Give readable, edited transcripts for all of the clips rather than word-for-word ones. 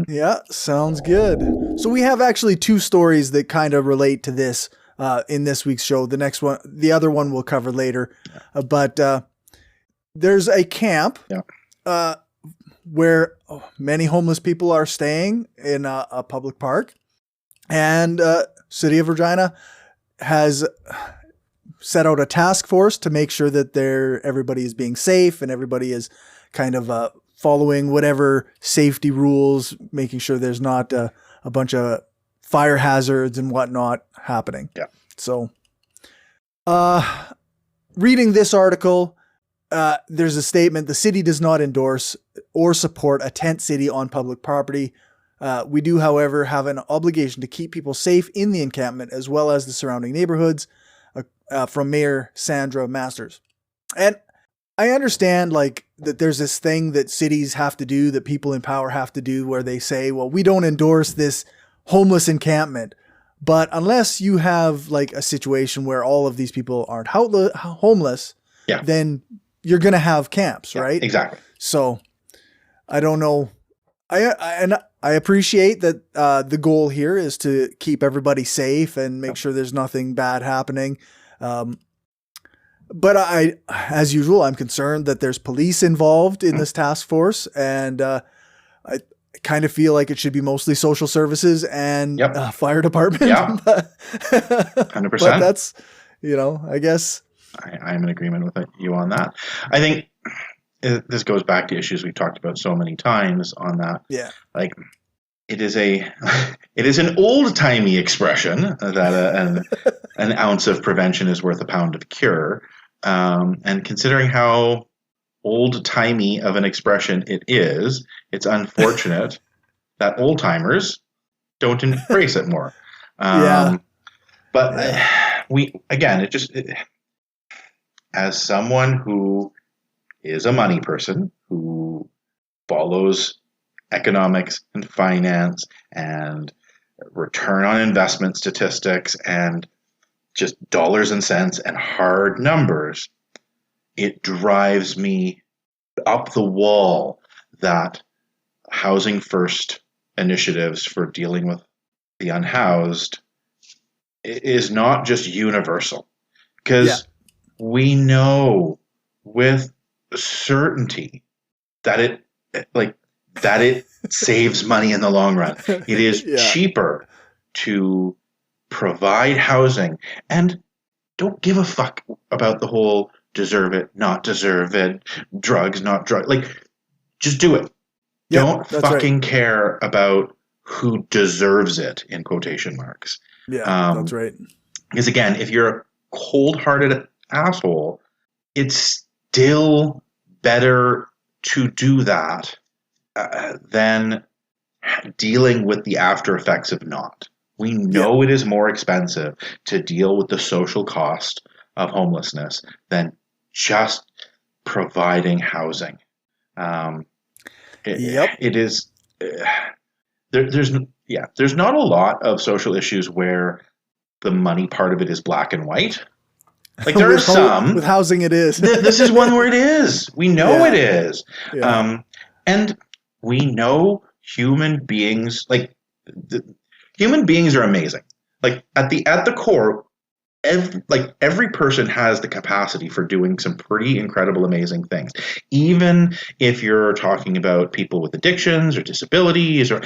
Yeah, sounds good. So we have actually two stories that kind of relate to this in this week's show. The other one we'll cover later. But there's a camp where many homeless people are staying in a public park. And City of Regina has set out a task force to make sure that everybody is being safe and everybody is kind of following whatever safety rules, making sure there's not a bunch of fire hazards and whatnot happening. Yeah. So, reading this article, there's a statement: the city does not endorse or support a tent city on public property. We do, however, have an obligation to keep people safe in the encampment as well as the surrounding neighborhoods, from Mayor Sandra Masters. And I understand that there's this thing that cities have to do, that people in power have to do, where they say, well, we don't endorse this homeless encampment. But unless you have a situation where all of these people aren't homeless, then you're going to have camps, right? Exactly. So I don't know. I appreciate that the goal here is to keep everybody safe and make sure there's nothing bad happening. But as usual, I'm concerned that there's police involved in this task force, and I kind of feel like it should be mostly social services and fire department. Yeah, 100%. But that's, I guess. I'm in agreement with you on that. I think this goes back to issues we've talked about so many times on that. Yeah. It is an old-timey expression that an ounce of prevention is worth a pound of cure. And considering how old-timey of an expression it is, it's unfortunate that old-timers don't embrace it more. But as someone who is a money person, who follows economics and finance and return on investment statistics and just dollars and cents and hard numbers, it drives me up the wall that housing first initiatives for dealing with the unhoused is not just universal, because we know with certainty that it saves money in the long run. It is cheaper to provide housing and don't give a fuck about the whole deserve it, not deserve it, drugs, not drug. Just do it. Don't fucking care about who deserves it, in quotation marks. Yeah, that's right. Because again, if you're a cold-hearted asshole, it's still better to do that than dealing with the after effects of not. We know it is more expensive to deal with the social cost of homelessness than just providing housing. It is. There's not a lot of social issues where the money part of it is black and white. There are some with housing. It is. This is one where it is. We know it is. Yeah. And we know human beings. Human beings are amazing. At the core, every person has the capacity for doing some pretty incredible, amazing things. Even if you're talking about people with addictions or disabilities or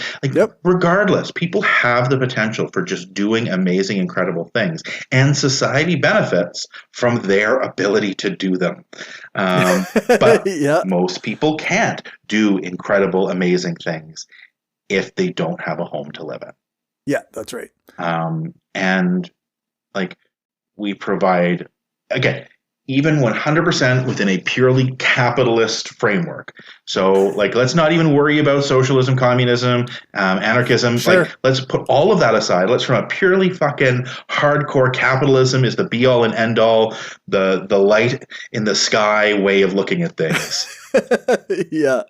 regardless, people have the potential for just doing amazing, incredible things, and society benefits from their ability to do them. But most people can't do incredible, amazing things if they don't have a home to live in. Yeah, that's right. And we provide, again, even 100% within a purely capitalist framework. So, let's not even worry about socialism, communism, anarchism. Sure. Let's put all of that aside. Let's, from a purely fucking hardcore capitalism is the be-all and end-all, the light in the sky way of looking at things.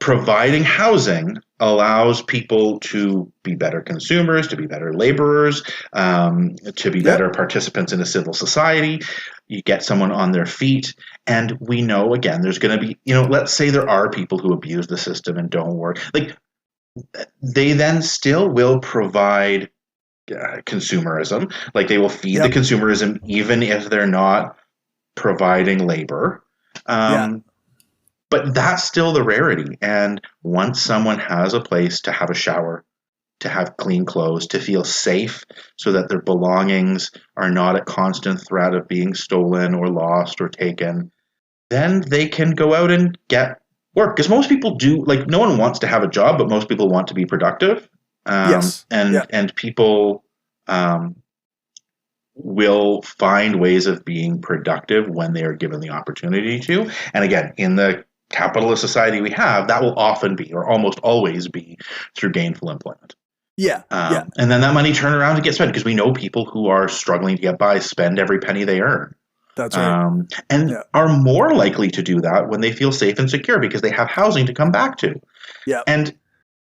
Providing housing allows people to be better consumers, to be better laborers, to be better participants in a civil society. You get someone on their feet. And we know, again, there's going to be, let's say there are people who abuse the system and don't work. they then still will provide consumerism. Like they will feed the consumerism even if they're not providing labor. But that's still the rarity. And once someone has a place to have a shower, to have clean clothes, to feel safe so that their belongings are not at constant threat of being stolen or lost or taken, then they can go out and get work. Because most people do, like, no one wants to have a job, but most people want to be productive. And people will find ways of being productive when they are given the opportunity to. And again, in the capitalist society we have, that will often be, or almost always be, through gainful employment. And then that money turn around and get spent, because we know people who are struggling to get by spend every penny they earn. That's right. And are more likely to do that when they feel safe and secure because they have housing to come back to. And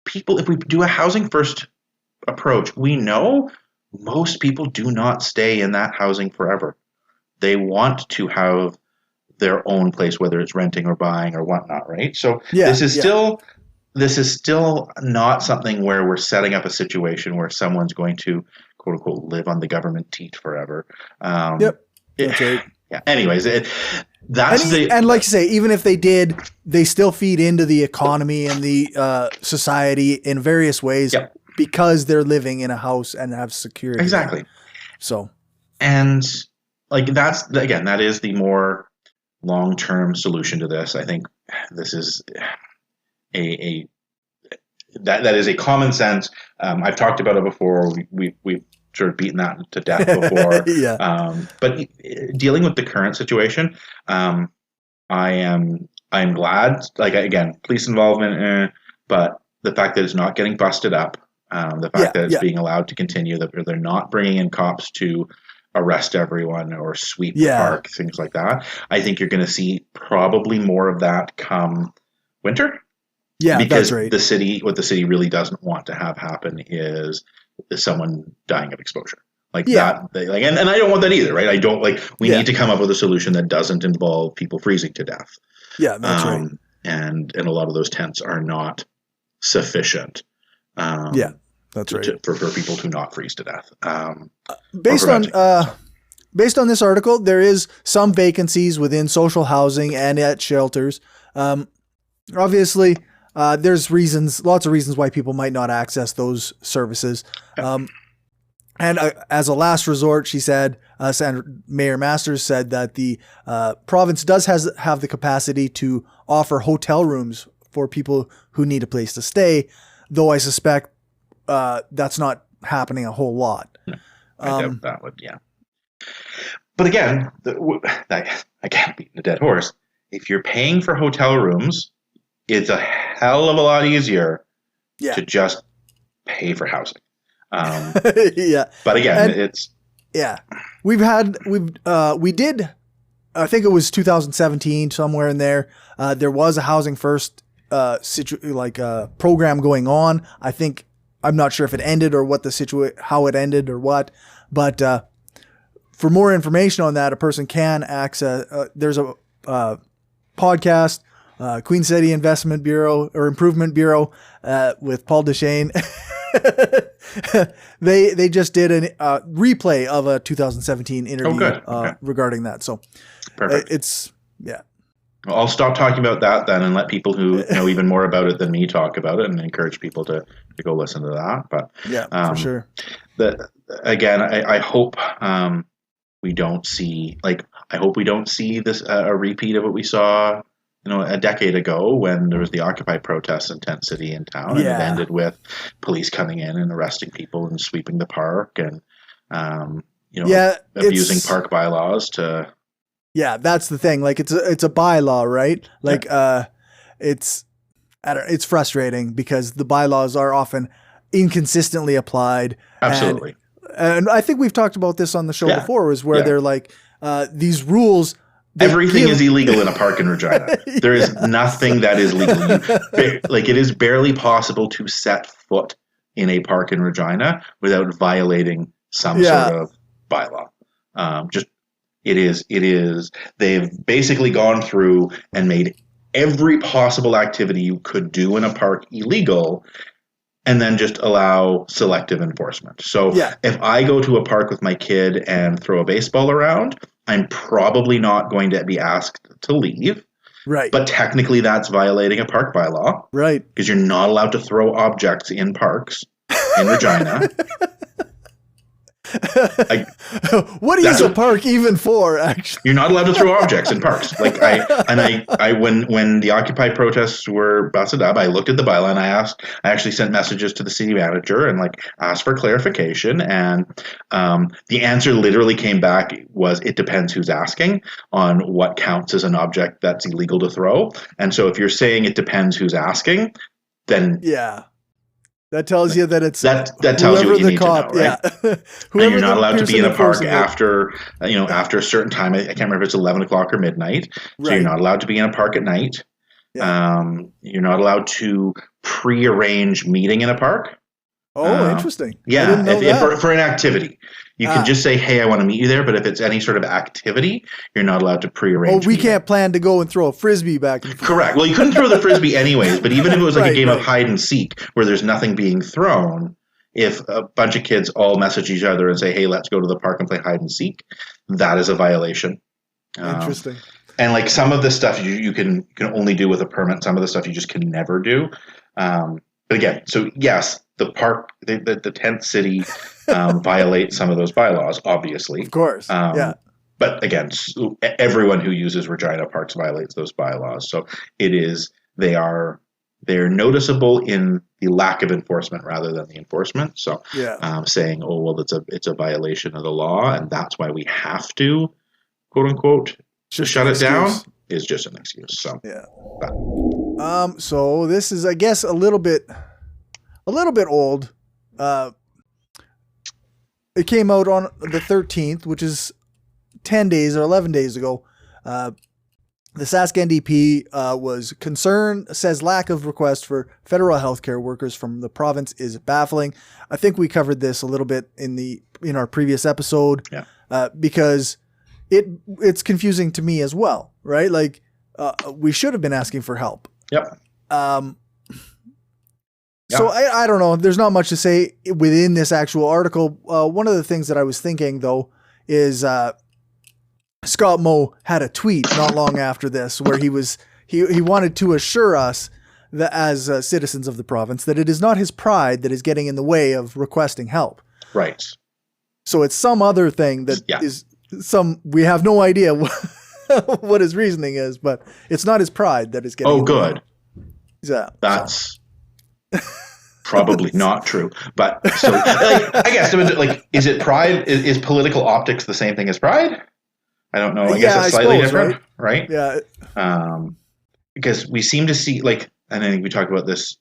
people, if we do a housing first approach, we know most people do not stay in that housing forever. They want to have their own place, whether it's renting or buying or whatnot, right? So this is still not something where we're setting up a situation where someone's going to, quote unquote, live on the government teat forever. That's right. Anyways, and like you say, even if they did, they still feed into the economy and the society in various ways because they're living in a house and have security. Exactly. So, and like that is the more long-term solution to this. I think this is that is a common sense. I've talked about it before. We've sort of beaten that to death before. But dealing with the current situation, I'm glad. Like, again, police involvement, but the fact that it's not getting busted up, the fact that it's being allowed to continue, that they're not bringing in cops to arrest everyone or sweep the park, things like that. I think you're going to see probably more of that come winter. Because what the city really doesn't want to have happen is someone dying of exposure. And I don't want that either, right? I don't we need to come up with a solution that doesn't involve people freezing to death. That's right. And a lot of those tents are not sufficient. That's right. For people to not freeze to death. Based on this article, there is some vacancies within social housing and at shelters. Obviously, there's lots of reasons why people might not access those services. And as a last resort, she said, Mayor Masters said that the province does have the capacity to offer hotel rooms for people who need a place to stay, though I suspect that's not happening a whole lot. No, I doubt that would, But again, I can't beat the dead horse. If you're paying for hotel rooms, it's a hell of a lot easier to just pay for housing. But again, we did, I think it was 2017, somewhere in there. There was a housing first program going on. I'm not sure if it ended or how it ended or what, but for more information on that, a person can access. There's a podcast, Queen City Investment Bureau or Improvement Bureau, with Paul Deschênes. They just did a replay of a 2017 interview regarding that. So perfect. Well, I'll stop talking about that then and let people who know even more about it than me talk about it, and encourage people to go listen to that. But for sure. I hope we don't see this a repeat of what we saw a decade ago when there was the Occupy protests in Tent City in town, and it ended with police coming in and arresting people and sweeping the park and abusing park bylaws to. Yeah, that's the thing. It's a bylaw, right? It's frustrating because the bylaws are often inconsistently applied. Absolutely. And I think we've talked about this on the show before, is where they're these rules. Everything is illegal in a park in Regina. There is nothing that is legal. It is barely possible to set foot in a park in Regina without violating some sort of bylaw. It is. They've basically gone through and made every possible activity you could do in a park illegal, and then just allow selective enforcement. So if I go to a park with my kid and throw a baseball around, I'm probably not going to be asked to leave. Right. But technically that's violating a park bylaw. Right. Because you're not allowed to throw objects in parks in Regina. What is a park even for, actually? You're not allowed to throw objects in parks. When the Occupy protests were busted up, I looked at the bylaw and I actually sent messages to the city manager and asked for clarification. And the answer literally came back was, it depends who's asking on what counts as an object that's illegal to throw. And so if you're saying it depends who's asking, then that tells you that it's that tells you what you need to know, right? And you're not allowed to be in a park after a certain time. I can't remember if it's 11 o'clock or midnight. So you're not allowed to be in a park at night. You're not allowed to pre-arrange meeting in a park. Oh, interesting. Yeah, I didn't know that. For an activity. You can just say, hey, I want to meet you there, but if it's any sort of activity, you're not allowed to prearrange. Oh, we can't plan to go and throw a Frisbee back and forth. Correct. Well, you couldn't throw the Frisbee anyways, but even if it was a game of hide and seek where there's nothing being thrown, if a bunch of kids all message each other and say, hey, let's go to the park and play hide and seek, that is a violation. Interesting. And some of the stuff you can only do with a permit. Some of the stuff you just can never do. But again, so yes, the park, the tent city violates some of those bylaws, obviously. Of course, But again, everyone who uses Regina parks violates those bylaws. So they're noticeable in the lack of enforcement rather than the enforcement. So saying, oh, well, it's a violation of the law, and that's why we have to, quote unquote, shut it down is just an excuse. So so this is, I guess, a little bit old. It came out on the 13th, which is 10 days or 11 days ago. The Sask NDP was concerned, says lack of request for federal healthcare workers from the province is baffling. I think we covered this a little bit in our previous episode, because it's confusing to me as well, right? We should have been asking for help. Yep. So I don't know. There's not much to say within this actual article. One of the things that I was thinking, though, is Scott Moe had a tweet not long after this where he wanted to assure us that as citizens of the province that it is not his pride that is getting in the way of requesting help. Right. So it's some other thing that is we have no idea what his reasoning is, but it's not his pride that is getting in the way. Yeah. That's probably not true, but so I guess is it pride? Is political optics the same thing as pride? I don't know. I guess it's slightly different, right? Yeah. Because we seem to see and I think we talked about this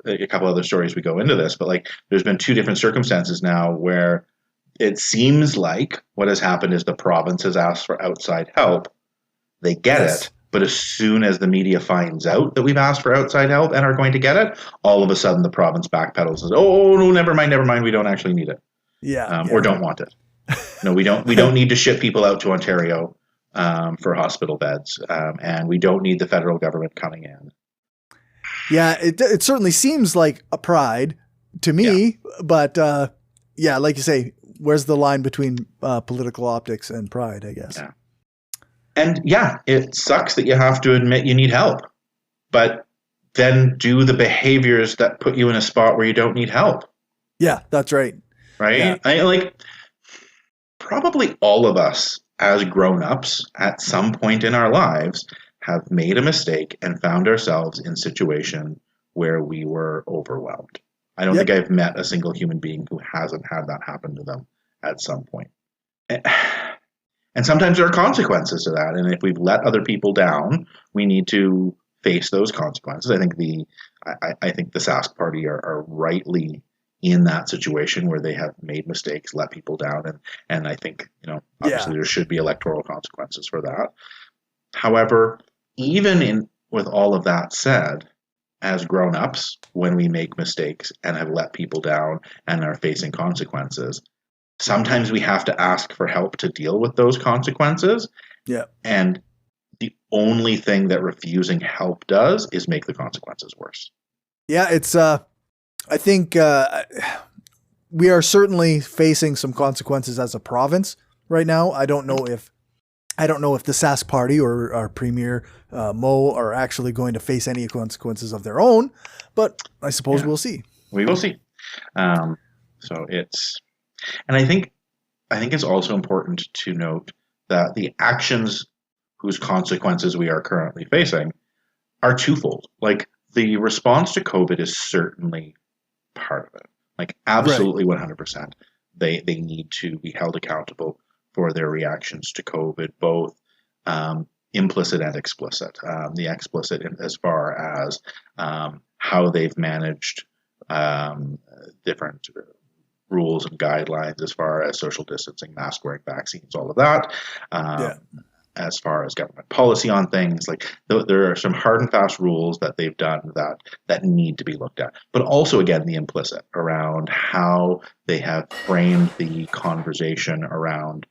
a couple other stories we go into this, but there's been two different circumstances now where it seems like what has happened is the province has asked for outside help. They get it. But as soon as the media finds out that we've asked for outside help and are going to get it, all of a sudden the province backpedals and says, "Oh no, never mind, we don't actually need it, or don't want it. No, we don't need to ship people out to Ontario for hospital beds, and we don't need the federal government coming in." Yeah, it certainly seems like a pride to me, but like you say, where's the line between political optics and pride? I guess. Yeah. And it sucks that you have to admit you need help, but then do the behaviors that put you in a spot where you don't need help. Yeah, that's right. Right? Yeah. Probably all of us as grown-ups at some point in our lives have made a mistake and found ourselves in a situation where we were overwhelmed. I don't think I've met a single human being who hasn't had that happen to them at some point. And sometimes there are consequences to that. And if we've let other people down, we need to face those consequences. I think the Sask Party are rightly in that situation where they have made mistakes, let people down. And I think, obviously there should be electoral consequences for that. However, even with all of that said, as grown-ups, when we make mistakes and have let people down and are facing consequences, sometimes we have to ask for help to deal with those consequences. Yeah. And the only thing that refusing help does is make the consequences worse. Yeah, it's I think we are certainly facing some consequences as a province right now. I don't know if the Sask Party or our Premier Mo are actually going to face any consequences of their own, but I suppose we'll see. We will see. So it's, and I think it's also important to note that the actions whose consequences we are currently facing are twofold. Like, the response to COVID is certainly part of it. Like, absolutely 100%. They need to be held accountable for their reactions to COVID, both implicit and explicit. The explicit as far as how they've managed different rules and guidelines as far as social distancing, mask wearing, vaccines, all of that. As far as government policy on things, like there are some hard and fast rules that they've done that need to be looked at. But also, again, the implicit around how they have framed the conversation around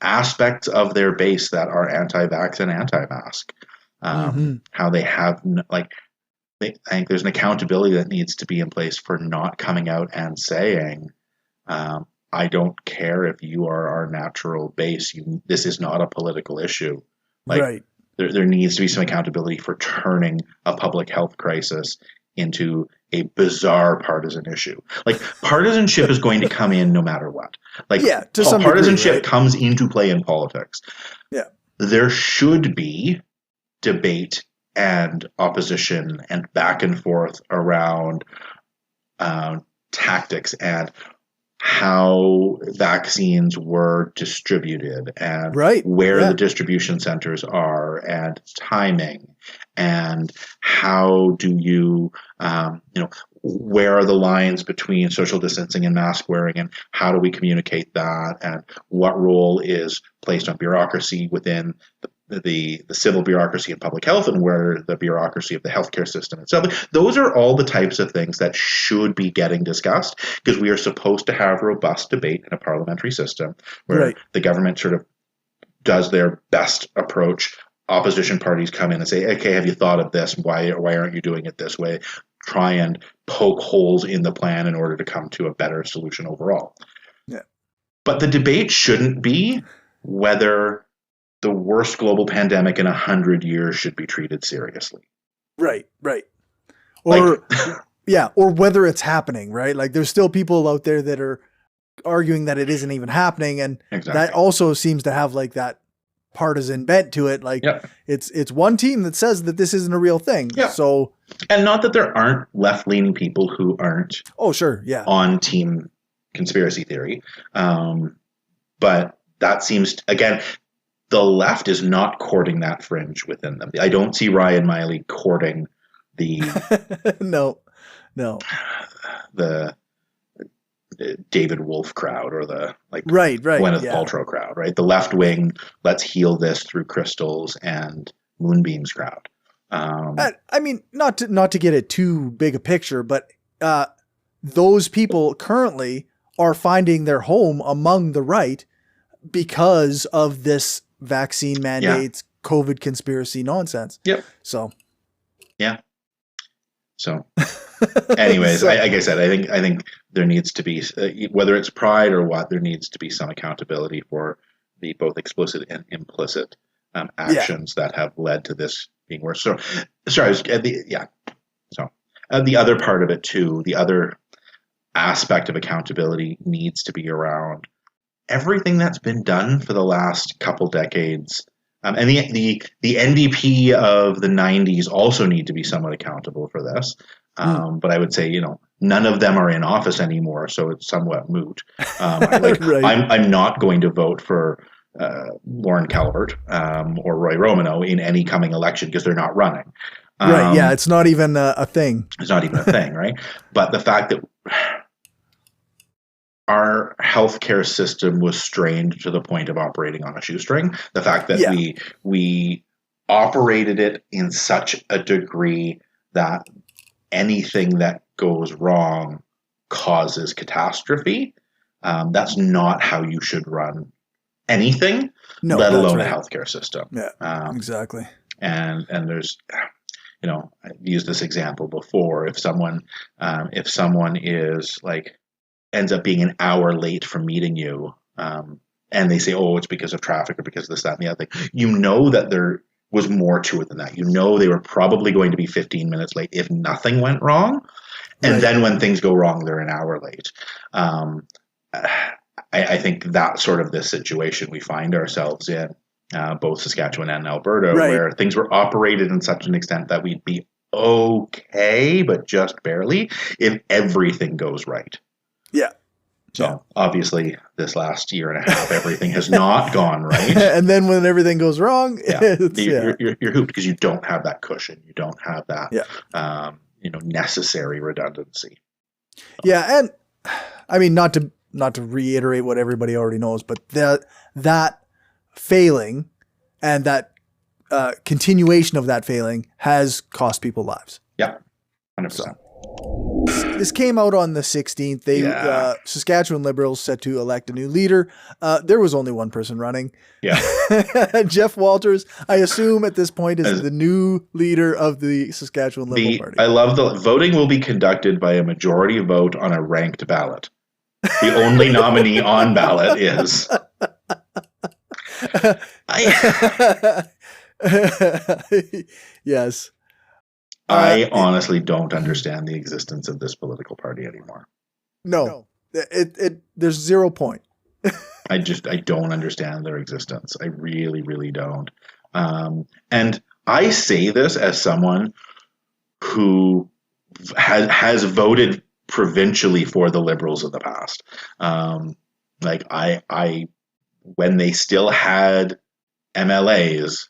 aspects of their base that are anti-vax and anti-mask. How they have, I think there's an accountability that needs to be in place for not coming out and saying, I don't care if you are our natural base. This is not a political issue. There needs to be some accountability for turning a public health crisis into a bizarre partisan issue. Like, partisanship is going to come in no matter what. Partisanship comes into play in politics. Yeah. There should be debate and opposition and back and forth around tactics and how vaccines were distributed and where the distribution centers are and timing and how do you, where are the lines between social distancing and mask wearing and how do we communicate that and what role is placed on bureaucracy within the civil bureaucracy in public health and where the bureaucracy of the healthcare system itself. Those are all the types of things that should be getting discussed because we are supposed to have robust debate in a parliamentary system where the government sort of does their best approach. Opposition parties come in and say, okay, have you thought of this? Why aren't you doing it this way? Try and poke holes in the plan in order to come to a better solution overall. Yeah. But the debate shouldn't be whether the worst global pandemic in 100 years should be treated seriously. Right. Or, or whether it's happening, right? Like, there's still people out there that are arguing that it isn't even happening. And that also seems to have like that partisan bent to it. Like it's one team that says that this isn't a real thing. Yeah. So, and not that there aren't left-leaning people who aren't on team conspiracy theory. But that seems, again, the left is not courting that fringe within them. I don't see Ryan Miley courting the no, the David Wolf crowd or the Gwyneth Paltrow crowd, right? The left wing, let's heal this through crystals and moonbeams crowd. I mean, not to get it too big a picture, but those people currently are finding their home among the right because of this vaccine mandates, COVID conspiracy nonsense. Yep. So. Anyways, like I said, I think there needs to be, whether it's pride or what, there needs to be some accountability for the both explicit and implicit actions that have led to this being worse. So, sorry, the other part of it too, the other aspect of accountability needs to be around everything that's been done for the last couple decades. And the NDP of the 90s also need to be somewhat accountable for this. But I would say, none of them are in office anymore, so it's somewhat moot. I'm not going to vote for Lauren Calvert or Roy Romano in any coming election because they're not running. It's not even a thing. It's not even a thing, right? But the fact that our healthcare system was strained to the point of operating on a shoestring. The fact that we operated it in such a degree that anything that goes wrong causes catastrophe. That's not how you should run anything, let alone a healthcare system. Yeah, exactly. And there's, I've used this example before. If someone is like ends up being an hour late from meeting you, and they say, "Oh, it's because of traffic or because of this, that, and the other thing," that there was more to it than that. They were probably going to be 15 minutes late if nothing went wrong, and then when things go wrong, they're an hour late. I think that's sort of the situation we find ourselves in, both Saskatchewan and Alberta, where things were operated in such an extent that we'd be okay, but just barely, if everything goes right. Yeah. So obviously this last year and a half, everything has not gone right. And then when everything goes wrong, you're hooped because you don't have that cushion. You don't have that, necessary redundancy. Yeah. And I mean, not to reiterate what everybody already knows, but that failing and that continuation of that failing has cost people lives. Yeah, 100%. This came out on the 16th. Saskatchewan Liberals set to elect a new leader. There was only one person running. Yeah. Jeff Walters, I assume at this point, is the new leader of the Saskatchewan Liberal Party. I love the voting will be conducted by a majority vote on a ranked ballot. The only nominee on ballot is... Yes. I honestly don't understand the existence of this political party anymore. No. There's 0 point. I don't understand their existence. I really, really don't. And I say this as someone who has voted provincially for the Liberals in the past. I when they still had MLAs,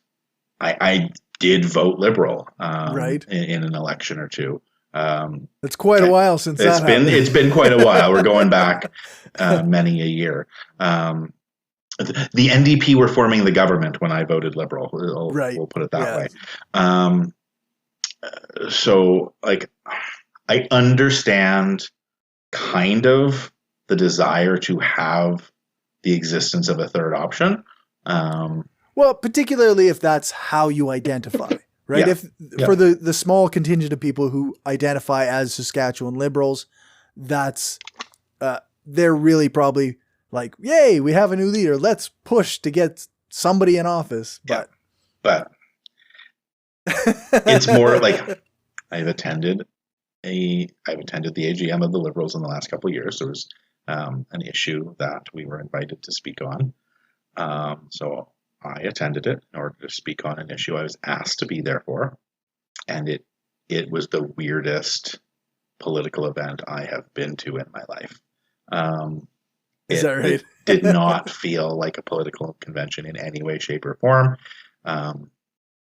I did vote Liberal in an election or two. It's quite a while since it's been quite a while. We're going back many a year. The NDP were forming the government when I voted Liberal. We'll put it that way. So I understand kind of the desire to have the existence of a third option. Well, particularly if that's how you identify, right? For the small contingent of people who identify as Saskatchewan Liberals, that's they're really probably like, yay, we have a new leader. Let's push to get somebody in office. But it's more like I've attended the AGM of the Liberals in the last couple of years. There was an issue that we were invited to speak on. So I attended it in order to speak on an issue I was asked to be there for. And it was the weirdest political event I have been to in my life. Is that right? It did not feel like a political convention in any way, shape, or form.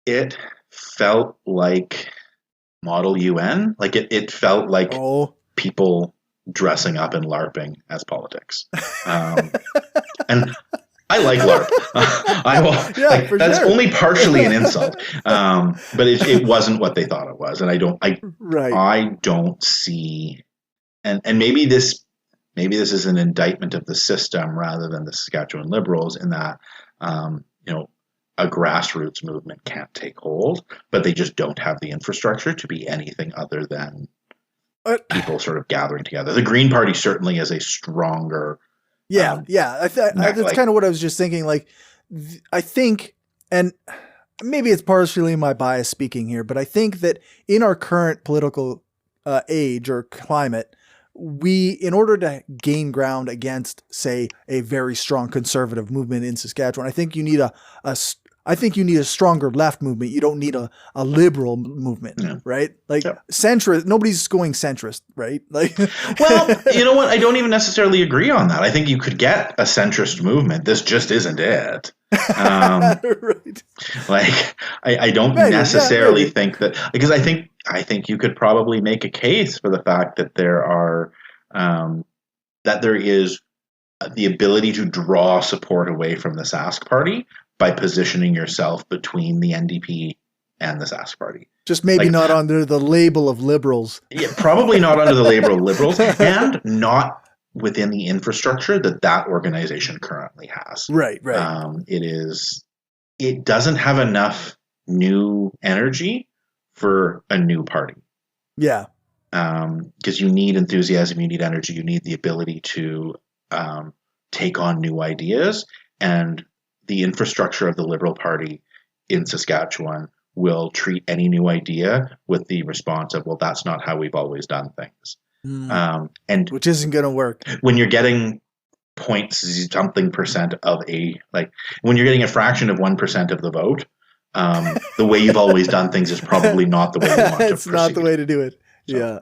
It felt like Model UN. Like it felt like people dressing up and LARPing as politics. And I like LARP. That's only partially an insult. But it wasn't what they thought it was. And I don't see, and maybe this is an indictment of the system rather than the Saskatchewan Liberals in that, a grassroots movement can't take hold, but they just don't have the infrastructure to be anything other than people sort of gathering together. The Green Party certainly is a stronger. That's kind of what I was just thinking. Like, I think, and maybe it's partially my bias speaking here, but I think that in our current political age or climate, in order to gain ground against, say, a very strong conservative movement in Saskatchewan, I think you need a stronger left movement. You don't need a liberal movement, right? Centrist. Nobody's going centrist, right? Well, you know what? I don't even necessarily agree on that. I think you could get a centrist movement. This just isn't it. Right. I don't necessarily think that, because I think you could probably make a case for the fact that there is the ability to draw support away from the Sask Party by positioning yourself between the NDP and the Sask Party. Just maybe not under the label of Liberals. Yeah, probably not under the label of Liberals, and not within the infrastructure that organization currently has. Right. It doesn't have enough new energy for a new party. Yeah. Because you need enthusiasm, you need energy, you need the ability to take on new ideas. And the infrastructure of the Liberal Party in Saskatchewan will treat any new idea with the response of, well, that's not how we've always done things. And which isn't going to work. When you're getting something percent of when you're getting a fraction of 1% of the vote, the way you've always done things is probably not the way you want to It's proceed. not the way to do it. So, yeah.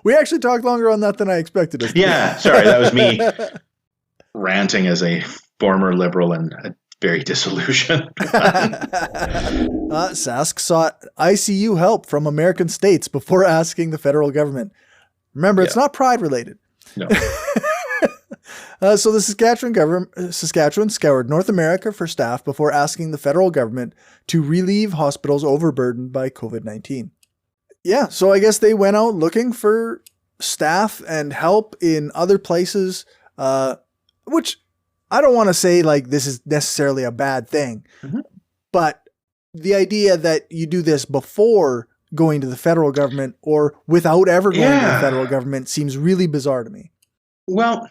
We actually talked longer on that than I expected us to. Yeah, sorry, that was me ranting as a former Liberal and very disillusioned. Sask sought ICU help from American states before asking the federal government. Remember, it's not pride related. No. So the Saskatchewan scoured North America for staff before asking the federal government to relieve hospitals overburdened by COVID-19. Yeah, so I guess they went out looking for staff and help in other places, which I don't want to say like this is necessarily a bad thing, but the idea that you do this before going to the federal government or without ever going to the federal government seems really bizarre to me. Well,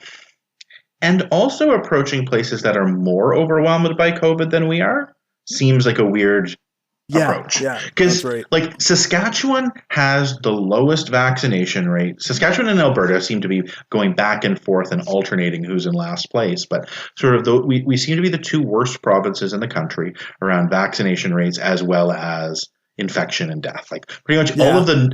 and also approaching places that are more overwhelmed by COVID than we are seems like a weird approach. Yeah, because right. like Saskatchewan has the lowest vaccination rate. Saskatchewan and Alberta seem to be going back and forth and alternating who's in last place, but sort of we seem to be the two worst provinces in the country around vaccination rates as well as infection and death. Like pretty much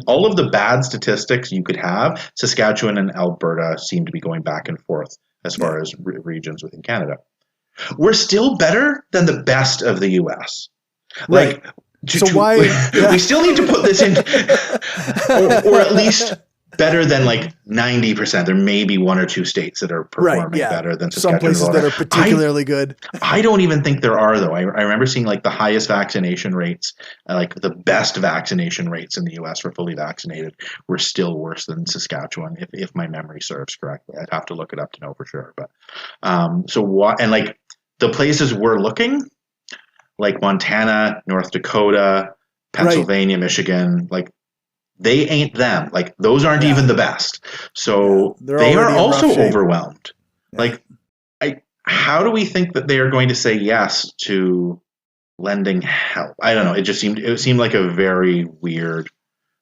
all of the bad statistics you could have, Saskatchewan and Alberta seem to be going back and forth as far as regions within Canada. We're still better than the best of the US. Right. We still need to put this in, or at least better than like 90%. There may be one or two states that are performing better than Saskatchewan. Some places that are particularly good. I don't even think there are, though. I remember seeing like the highest vaccination rates, like the best vaccination rates in the U.S. for fully vaccinated were still worse than Saskatchewan, if my memory serves correctly. I'd have to look it up to know for sure. But and like the places we're looking, like Montana, North Dakota, Pennsylvania, Michigan, like they ain't them. Like those aren't even the best. So they are also overwhelmed. Yeah. Like, how do we think that they are going to say yes to lending help? I don't know. It seemed like a very weird.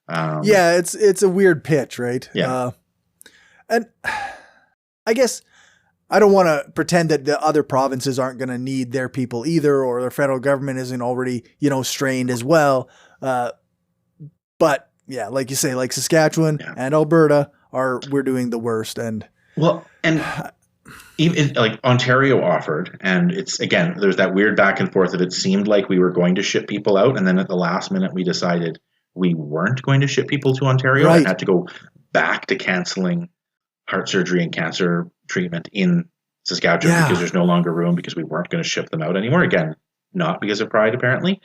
It's a weird pitch, right? Yeah. And I guess I don't want to pretend that the other provinces aren't going to need their people either, or the federal government isn't already, strained as well. But yeah, like you say, like Saskatchewan and Alberta we're doing the worst. And even like Ontario offered, and it's again, there's that weird back and forth that it seemed like we were going to ship people out. And then at the last minute, we decided we weren't going to ship people to Ontario and had to go back to canceling heart surgery and cancer treatment in Saskatchewan because there's no longer room because we weren't going to ship them out anymore. Again, not because of pride, apparently.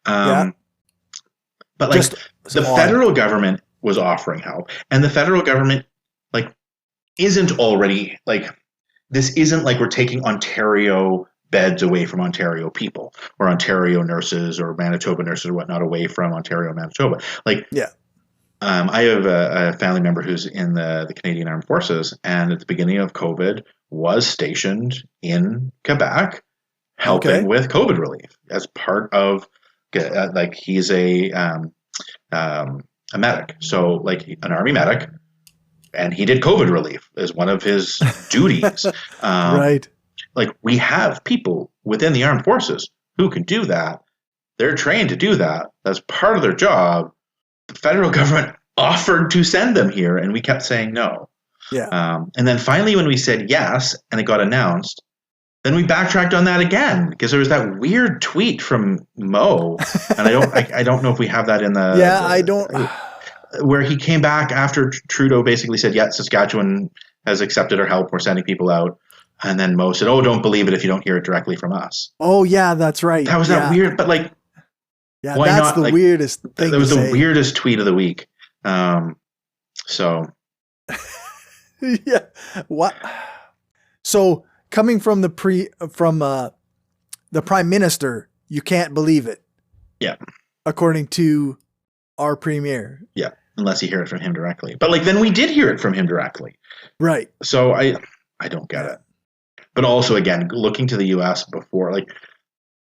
But like the federal government was offering help, and the federal government isn't already this isn't like we're taking Ontario beds away from Ontario people or Ontario nurses or Manitoba nurses or whatnot away from Ontario and Manitoba. I have a family member who's in the Canadian Armed Forces, and at the beginning of COVID was stationed in Quebec helping with COVID relief as part of he's a medic. So an Army medic, and he did COVID relief as one of his duties. Right. We have people within the armed forces who can do that. They're trained to do that. That's part of their job. The federal government offered to send them here, and we kept saying no. Yeah. And then finally, when we said yes, and it got announced, then we backtracked on that again because there was that weird tweet from Mo, and I don't know if we have that in the I don't. Where he came back after Trudeau basically said, "Yeah, Saskatchewan has accepted our help. We're sending people out." And then Mo said, "Oh, don't believe it if you don't hear it directly from us." Oh yeah, that's right. That was that weird, but why that's not? The weirdest thing. That was the weirdest tweet of the week. So. Yeah. What? So coming from the Prime Minister, you can't believe it. Yeah. According to our premier. Yeah. Unless you hear it from him directly. But then we did hear it from him directly. Right. So I don't get it. But also, again, looking to the U.S. before,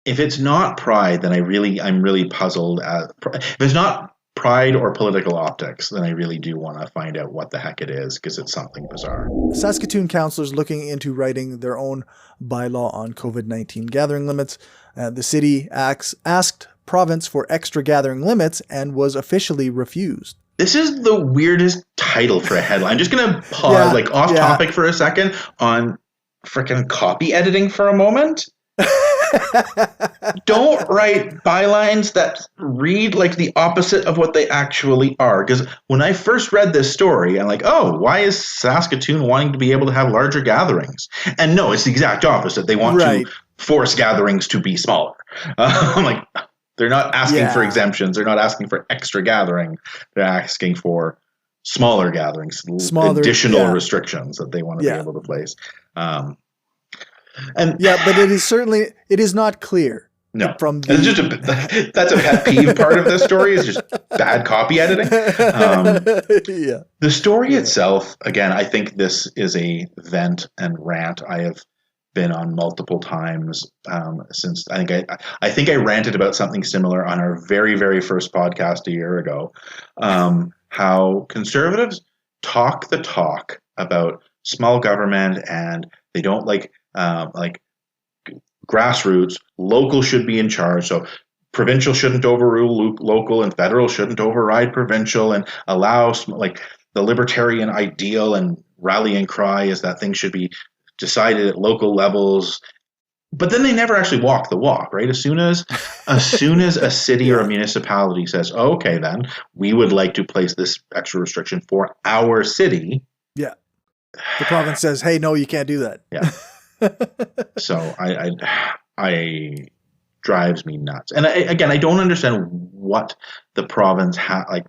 if it's not pride, then I'm really puzzled. If it's not pride or political optics, then I really do want to find out what the heck it is, because it's something bizarre. Saskatoon councillors looking into writing their own bylaw on COVID-19 gathering limits. The city asked province for extra gathering limits and was officially refused. This is the weirdest title for a headline. I'm just going to pause, off topic for a second on freaking copy editing for a moment. Don't write bylines that read like the opposite of what they actually are. Because when I first read this story, I'm like, oh, why is Saskatoon wanting to be able to have larger gatherings? And no, it's the exact opposite. They want to force gatherings to be smaller. I'm like, they're not asking for exemptions. They're not asking for extra gathering. They're asking for smaller gatherings, additional restrictions that they want to be able to place. But it is not clear. No, that's a pet peeve part of this story, is just bad copy editing. The story itself, again, I think this is a vent and rant I have been on multiple times since I think I ranted about something similar on our very, very first podcast a year ago. How conservatives talk the talk about small government, and they don't like grassroots. Local should be in charge. So provincial shouldn't overrule local, and federal shouldn't override provincial, and allow the libertarian ideal and rallying cry is that things should be decided at local levels. But then they never actually walk the walk, right? As soon as a city or a municipality says, oh, okay, then we would like to place this extra restriction for our city. Yeah. The province says, hey, no, you can't do that. Yeah. So I drives me nuts. And I don't understand what the province I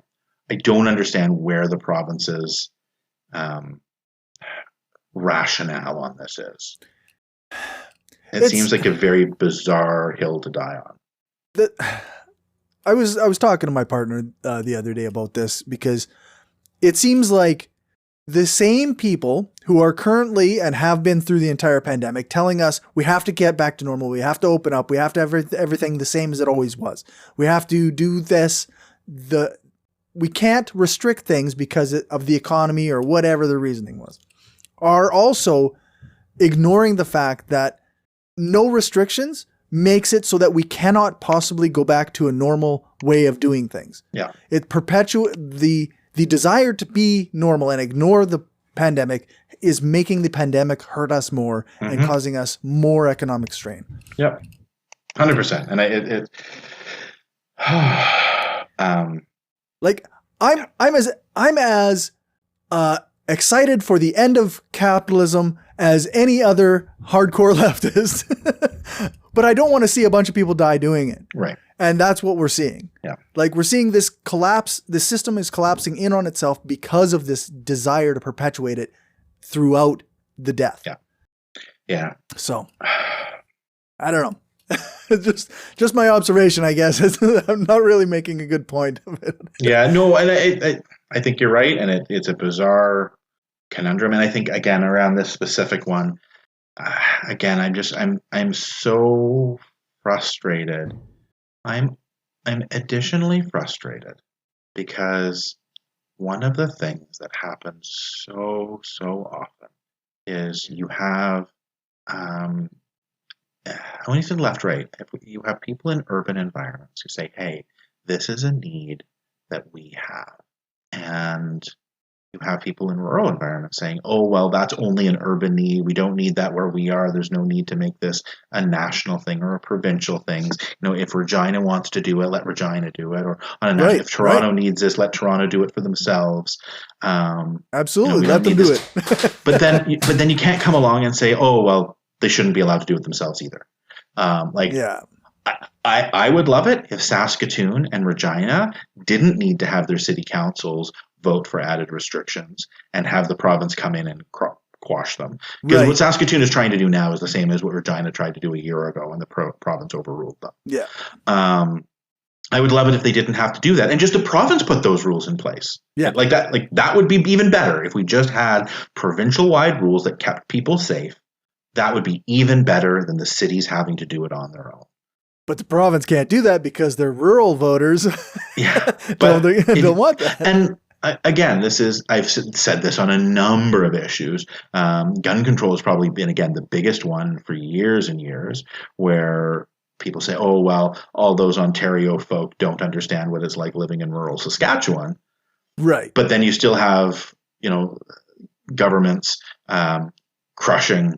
don't understand where the province's rationale on this is. It seems like a very bizarre hill to die on. I was talking to my partner the other day about this, because it seems like the same people who are currently and have been through the entire pandemic telling us we have to get back to normal, we have to open up, we have to have everything the same as it always was. We have to do this. We can't restrict things because of the economy or whatever the reasoning was, are also ignoring the fact that no restrictions makes it so that we cannot possibly go back to a normal way of doing things. Yeah. It perpetuates the desire to be normal and ignore the pandemic is making the pandemic hurt us more and causing us more economic strain. Yep. 100%. And I'm as excited for the end of capitalism as any other hardcore leftist, but I don't want to see a bunch of people die doing it. Right. And that's what we're seeing. Yeah. We're seeing this collapse. The system is collapsing in on itself because of this desire to perpetuate it throughout the death. Yeah. Yeah. So I don't know. just my observation, I guess. I'm not really making a good point of it. Yeah, no, and I think you're right, and it's a bizarre conundrum. And I think, again, around this specific one, again, I'm so frustrated. I'm additionally frustrated because one of the things that happens so often is you have when you said left, right, if you have people in urban environments who say, hey, this is a need that we have. And you have people in rural environments saying, oh, well, that's only an urban need. We don't need that where we are. There's no need to make this a national thing or a provincial thing. If Regina wants to do it, let Regina do it. Or if Toronto needs this, let Toronto do it for themselves. Absolutely, let them do it. but then you can't come along and say, oh, well, they shouldn't be allowed to do it themselves either. I would love it if Saskatoon and Regina didn't need to have their city councils vote for added restrictions and have the province come in and quash them. Because what Saskatoon is trying to do now is the same as what Regina tried to do a year ago, and the province overruled them. Yeah. I would love it if they didn't have to do that, and just the province put those rules in place. Yeah. Like that would be even better if we just had provincial-wide rules that kept people safe. That would be even better than the cities having to do it on their own. But the province can't do that because their rural voters don't want that. And again, I've said this on a number of issues. Gun control has probably been, again, the biggest one for years and years, where people say, oh, well, all those Ontario folk don't understand what it's like living in rural Saskatchewan. Right. But then you still have, governments crushing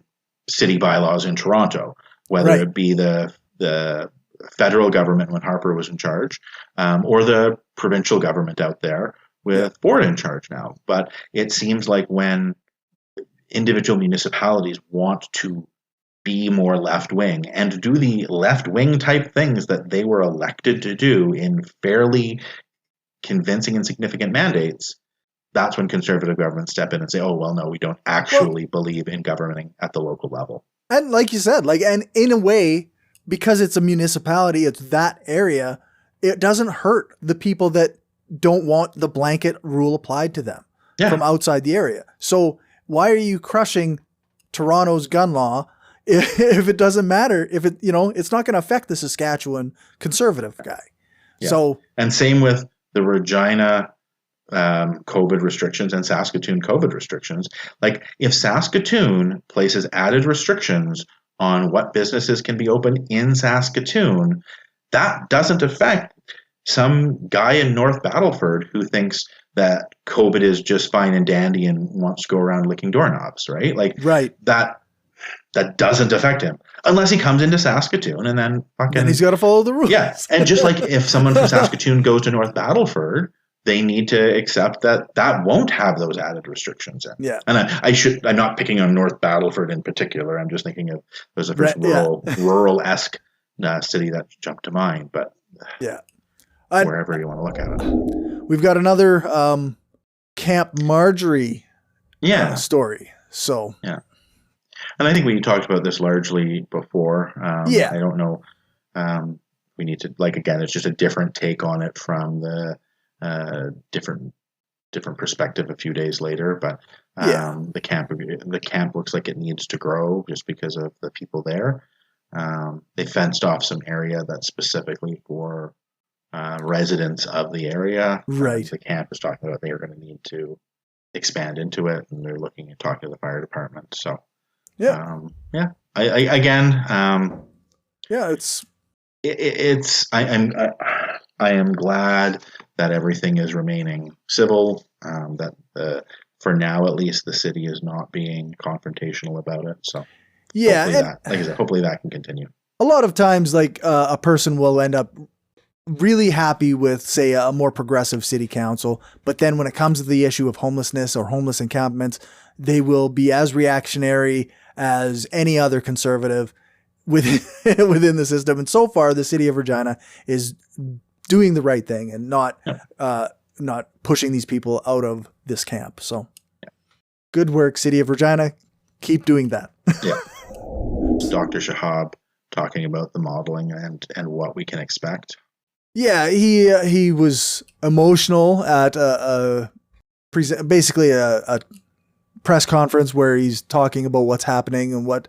city bylaws in Toronto, whether it be the federal government when Harper was in charge, or the provincial government out there with Ford in charge now. But it seems like when individual municipalities want to be more left-wing and do the left-wing type things that they were elected to do in fairly convincing and significant mandates, that's when conservative governments step in and say, oh, well, no, we don't actually believe in governing at the local level. And like you said, and in a way, because it's a municipality, it's that area, it doesn't hurt the people that don't want the blanket rule applied to them from outside the area. So why are you crushing Toronto's gun law if it doesn't matter, if it, it's not going to affect the Saskatchewan conservative guy. Yeah. So, and same with the Regina COVID restrictions and Saskatoon COVID restrictions. Like if Saskatoon places added restrictions on what businesses can be open in Saskatoon, that doesn't affect some guy in North Battleford who thinks that COVID is just fine and dandy and wants to go around licking doorknobs, right? That doesn't affect him unless he comes into Saskatoon and then fucking. And he's got to follow the rules. Yeah, and just like if someone from Saskatoon goes to North Battleford, they need to accept that won't have those added restrictions in. Yeah, and I'm not picking on North Battleford in particular. I'm just thinking of there's a first rural-esque city that jumped to mind, but wherever you want to look at it. We've got another Camp Marjorie story. So yeah. And I think we talked about this largely before. I don't know. We need to, again, it's just a different take on it from the different perspective a few days later. But the camp looks like it needs to grow just because of the people there. They fenced off some area that's specifically for residents of the area. Right. The camp is talking about they are going to need to expand into it, and they're looking at talking to the fire department. So. Yeah. I am glad that everything is remaining civil. That for now, at least, the city is not being confrontational about it. So hopefully that can continue. A lot of times, a person will end up really happy with, say, a more progressive city council, but then when it comes to the issue of homelessness or homeless encampments, they will be as reactionary as any other conservative within the system. And so far, the city of Regina is doing the right thing and not pushing these people out of this camp. So good work, city of Regina. Keep doing that. Yeah. Dr. Shahab talking about the modeling and what we can expect. Yeah, he was emotional at basically a press conference where he's talking about what's happening and what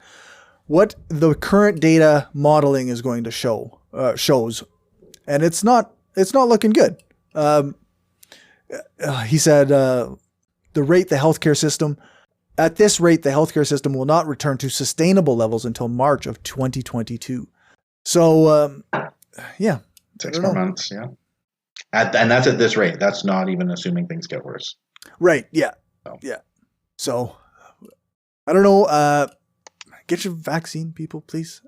the current data modeling is going to shows, and it's not looking good. He said at this rate the healthcare system will not return to sustainable levels until March of 2022. So 6 more months, yeah. And that's at this rate. That's not even assuming things get worse. Right. Yeah. Yeah. So, I don't know. Get your vaccine, people, please.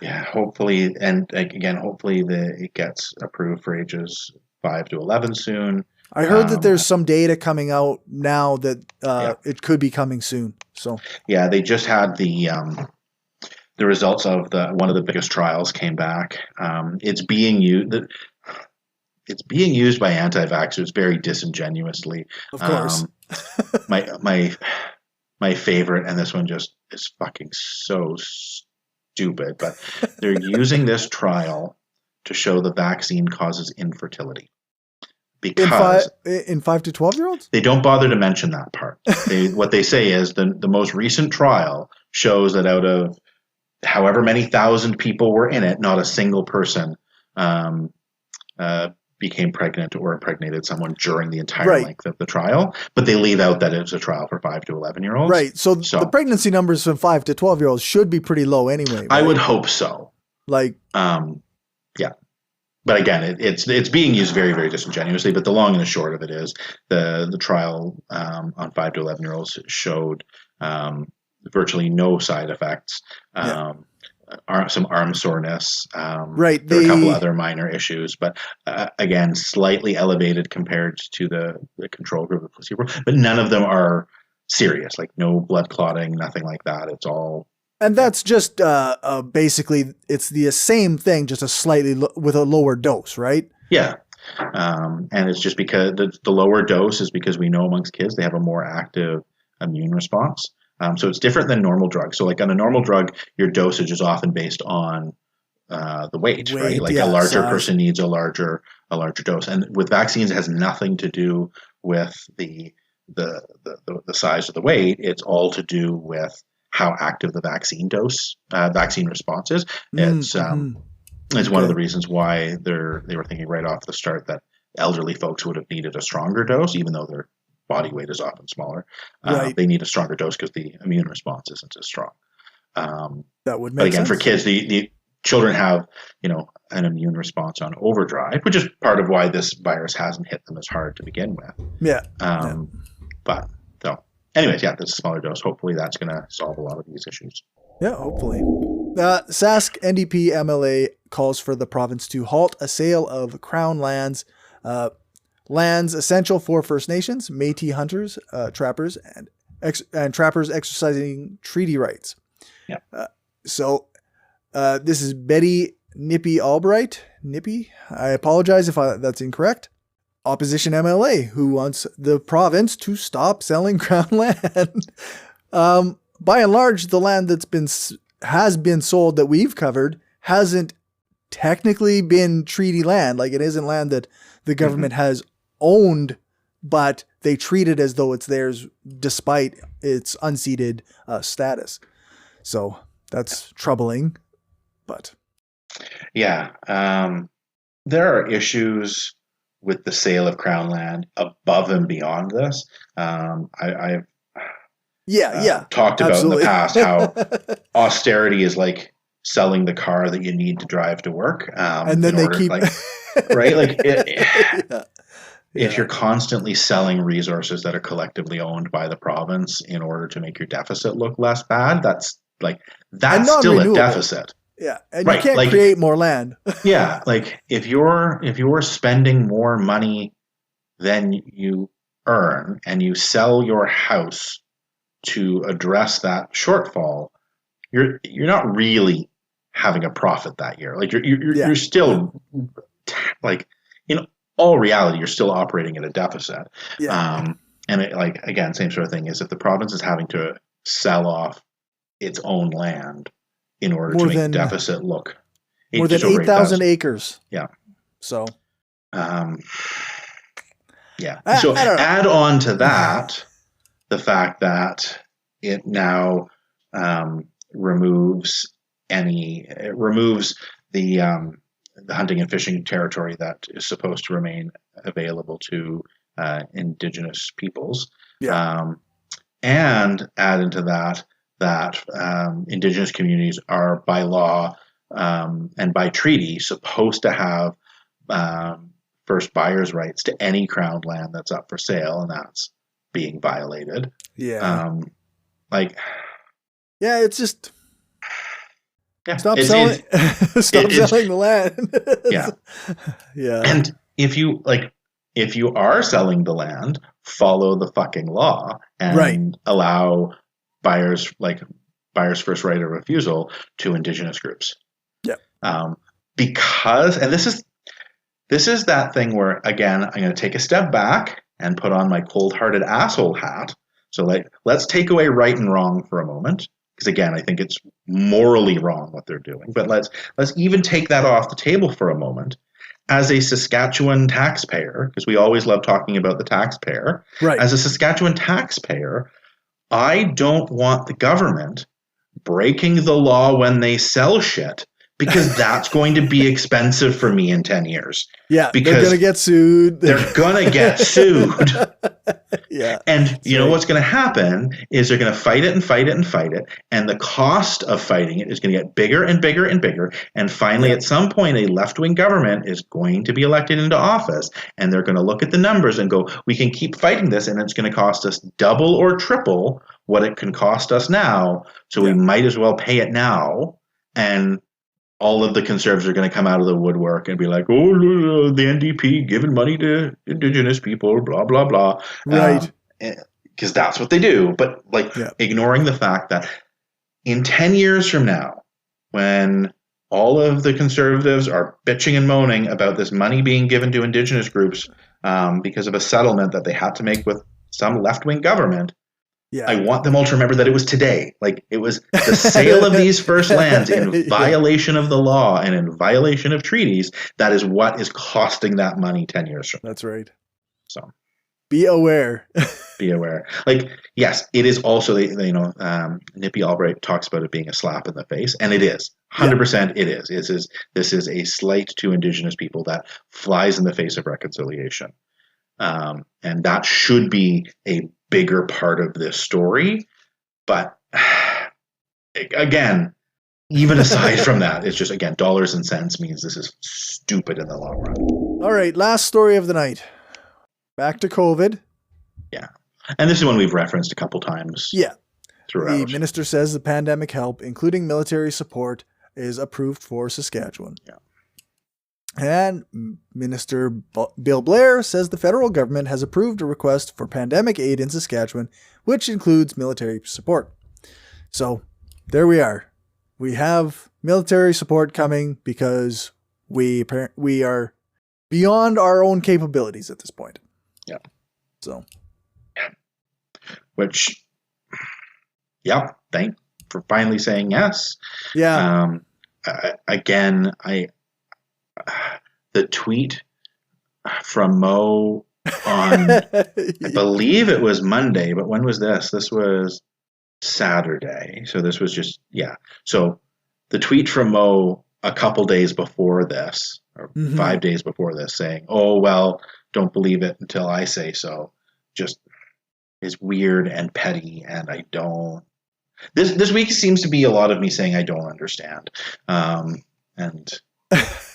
Yeah, hopefully, and again, hopefully it gets approved for ages 5 to 11 soon. I heard that there's some data coming out now that it could be coming soon. So yeah, they just had the results of one of the biggest trials came back. It's being used. It's being used by anti-vaxxers very disingenuously. Of course. My favorite, and this one just is fucking so stupid, but they're using this trial to show the vaccine causes infertility. Because in 5 to 12-year-olds? They don't bother to mention that part. What they say is the most recent trial shows that out of however many thousand people were in it, not a single person became pregnant or impregnated someone during the entire length of the trial. But they leave out that it was a trial for 5 to 11-year-olds. Right. So the pregnancy numbers from 5 to 12-year-olds should be pretty low anyway. Right? I would hope so. Yeah. But again, it's being used very, very disingenuously. But the long and the short of it is the trial on 5 to 11-year-olds showed virtually no side effects, some arm soreness. There were a couple other minor issues, but again, slightly elevated compared to the control group, the placebo. But none of them are serious, like no blood clotting, nothing like that. It's all. And that's just basically it's the same thing, just with a lower dose, right? Yeah. And it's just because the lower dose is because we know amongst kids they have a more active immune response. So it's different than normal drugs. So like on a normal drug, your dosage is often based on the weight, right? Like a larger person needs a larger dose. And with vaccines, it has nothing to do with the size of the weight. It's all to do with how active the vaccine response is. It's one of the reasons why they were thinking right off the start that elderly folks would have needed a stronger dose, even though their body weight is often smaller. They need a stronger dose because the immune response isn't as strong. That would make sense. But again, for kids, the children have an immune response on overdrive, which is part of why this virus hasn't hit them as hard to begin with. But so. Anyways, that's a smaller dose. Hopefully that's going to solve a lot of these issues. Yeah, hopefully. Sask NDP MLA calls for the province to halt a sale of Crown lands, lands essential for First Nations, Métis hunters, trappers, and trappers exercising treaty rights. Yeah. This is Betty Nippy Albright. Nippy, I apologize if that's incorrect. Opposition MLA who wants the province to stop selling Crown land. By and large, the land has been sold that we've covered hasn't technically been treaty land. Like it isn't land that the government has owned, but they treat it as though it's theirs despite its unceded status. So that's troubling. But there are issues with the sale of Crown land above and beyond this. I've talked about in the past how austerity is like selling the car that you need to drive to work. And then if you're constantly selling resources that are collectively owned by the province in order to make your deficit look less bad, that's still a deficit. Yeah, and you can't create more land. If you're spending more money than you earn and you sell your house to address that shortfall, you're not really having a profit that year. Like you're still in all reality, you're still operating at a deficit. And again, same sort of thing is if the province is having to sell off its own land in order to make the deficit look more than 8,000 acres. Yeah. So. So add on to that the fact that it now removes the hunting and fishing territory that is supposed to remain available to Indigenous peoples. And add into that Indigenous communities are by law and by treaty supposed to have first buyer's rights to any Crown land that's up for sale, and that's being violated. It's just stop selling the land. And if you are selling the land, follow the fucking law and allow buyers first right of refusal to Indigenous groups. Because, and this is that thing where, again, I'm going to take a step back and put on my cold-hearted asshole hat. So let's take away right and wrong for a moment. because again, I think it's morally wrong what they're doing. But let's even take that off the table for a moment. As a Saskatchewan taxpayer, because we always love talking about the taxpayer, Right. as a Saskatchewan taxpayer, I don't want the government breaking the law when they sell shit, because that's going to be expensive for me in 10 years. Yeah, because they're going to get sued. They're going to get sued. Yeah. And you know what's going to happen is they're going to fight it and fight it and fight it. And the cost of fighting it is going to get bigger and bigger and bigger. And finally, at some point, a left-wing government is going to be elected into office. And they're going to look at the numbers and go, we can keep fighting this, and it's going to cost us double or triple what it can cost us now. So we might as well pay it now. And all of the Conservatives are going to come out of the woodwork and be like, oh, the NDP giving money to Indigenous people, blah, blah, blah. Right. Because that's what they do. But ignoring the fact that in 10 years from now, when all of the Conservatives are bitching and moaning about this money being given to Indigenous groups because of a settlement that they had to make with some left-wing government, I want them all to remember that it was today. Like, it was the sale of these first lands in violation of the law and in violation of treaties. That is what is costing that money 10 years from now. That's right. So be aware. Be aware. Like, yes, it is also, Nippy Albright talks about it being a slap in the face, and it is. 100% it is. This is a slight to Indigenous people that flies in the face of reconciliation. And that should be a bigger part of this story. But again, even aside from that, it's just, again, dollars and cents means this is stupid in the long run. All right, last story of the night. Back to COVID. Yeah. And this is one we've referenced a couple times. Yeah. Throughout. The minister says the pandemic help, including military support, is approved for Saskatchewan. Yeah. And Minister Bill Blair says the federal government has approved a request for pandemic aid in Saskatchewan, which includes military support. So there we are. We have military support coming because we are beyond our own capabilities at this point. Yeah. So. Which, thank for finally saying yes. Yeah. The tweet from Mo on, I believe it was Monday, but when was this? This was Saturday. So this was just, So the tweet from Mo a couple days before this, or 5 days before this, saying, oh, well, don't believe it until I say so, just is weird and petty, and I don't. This week seems to be a lot of me saying I don't understand. And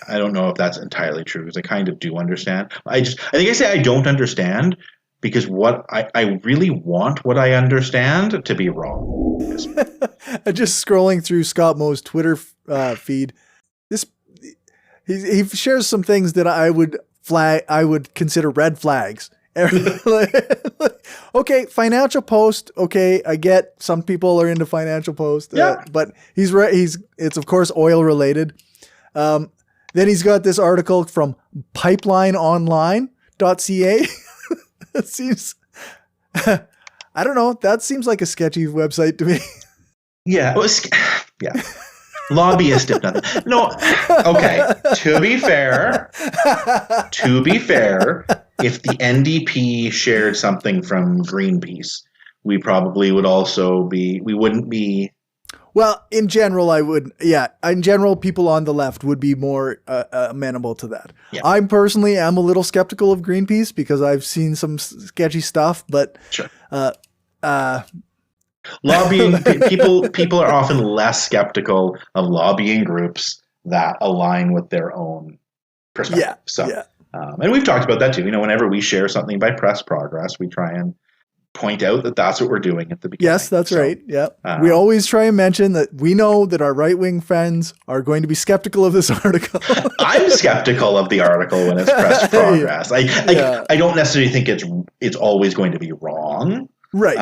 I don't know if that's entirely true, because I kind of do understand. I think I say I don't understand because what I really want what I understand to be wrong. Just scrolling through Scott Moe's Twitter feed, he shares some things that I would consider red flags. Okay, Financial Post. Okay, I get some people are into Financial Post, but he's right. It's of course oil related. Then he's got this article from pipelineonline.ca. It seems, I don't know. That seems like a sketchy website to me. Yeah. Lobbyist, if nothing. No. Okay. To be fair, if the NDP shared something from Greenpeace, we probably would also we wouldn't be. Well, in general, I would. Yeah. In general, people on the left would be more amenable to that. Yeah. I personally am a little skeptical of Greenpeace because I've seen some sketchy stuff, but sure. Lobbying people are often less skeptical of lobbying groups that align with their own perspective. And we've talked about that too. Whenever we share something by Press Progress, we try and point out that that's what we're doing at the beginning. Yes, that's right. Yeah. We always try and mention that we know that our right-wing friends are going to be skeptical of this article. I'm skeptical of the article when it's Press Progress. I don't necessarily think it's always going to be wrong. Right.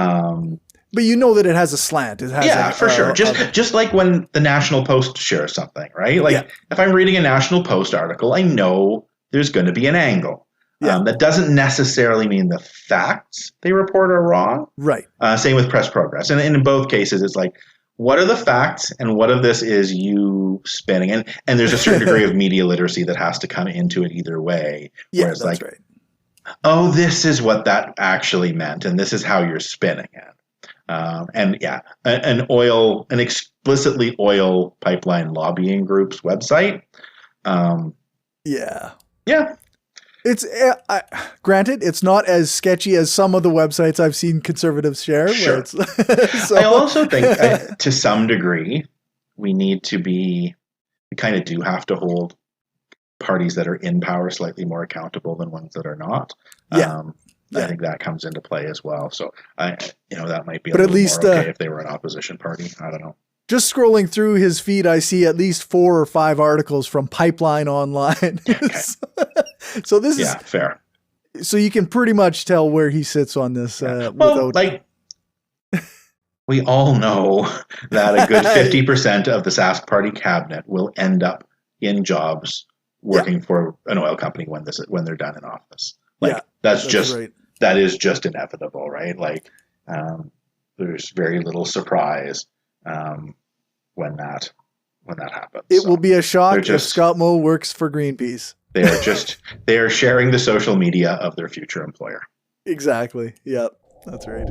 But you know that it has a slant. It has for sure. Just like when the National Post shares something, right? Like if I'm reading a National Post article, I know there's going to be an angle. That doesn't necessarily mean the facts they report are wrong. Right. Same with Press Progress. And in both cases, it's like, what are the facts and what of this is you spinning? And there's a certain degree of media literacy that has to come into it either way. Yeah, Whereas that's like, right. oh, this is what that actually meant, and this is how you're spinning it. And yeah, an explicitly oil pipeline lobbying group's website. Yeah. Yeah. It's granted, it's not as sketchy as some of the websites I've seen conservatives share. Sure. So. I also think to some degree, we kind of do have to hold parties that are in power slightly more accountable than ones that are not. Yeah. I think that comes into play as well. So that might be but a at little least, more okay if they were an opposition party. I don't know. Just scrolling through his feed, I see at least 4 or 5 articles from Pipeline Online. Okay. So this is fair. So you can pretty much tell where he sits on this. We all know that a good 50% of the Sask Party cabinet will end up in jobs working for an oil company when they're done in office. That is just inevitable, right? Like, there's very little surprise when that happens. It will be a shock if Scott Moe works for Greenpeace. They are sharing the social media of their future employer. Exactly. Yep. That's right.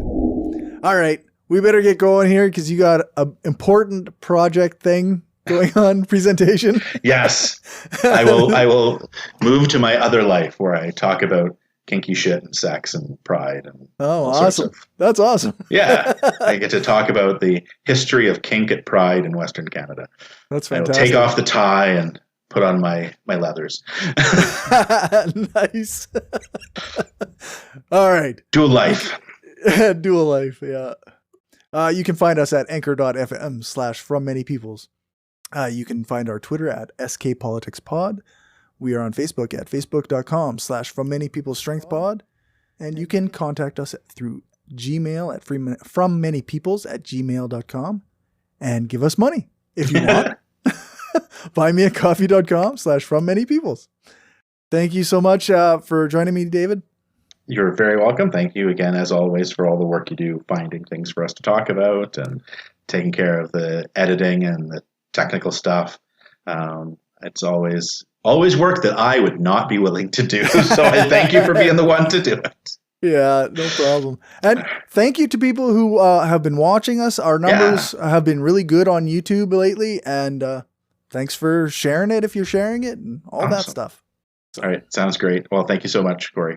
All right. We better get going here because you got an important project thing going on, presentation. Yes. I will move to my other life where I talk about kinky shit and sex and pride and awesome. That's awesome. Yeah. I get to talk about the history of kink at Pride in Western Canada. That's fantastic. I will take off the tie and put on my leathers. Nice. All right. Dual life. Dual life, yeah. You can find us at anchor.fm/frommanypeoples. You can find our Twitter at skpoliticspod. We are on Facebook at facebook.com/frommanypeoplesstrengthpod. And you can contact us through Gmail at frommanypeoples@gmail.com and give us money if you want. buymeacoffee.com/frommanypeoples. Thank you so much for joining me, David. You're very welcome. Thank you again, as always, for all the work you do finding things for us to talk about and taking care of the editing and the technical stuff. It's always work that I would not be willing to do. So I thank you for being the one to do it. Yeah, no problem. And thank you to people who have been watching us. Our numbers have been really good on YouTube lately. And thanks for sharing it if you're sharing it and all that stuff. All right. Sounds great. Well, thank you so much, Cory.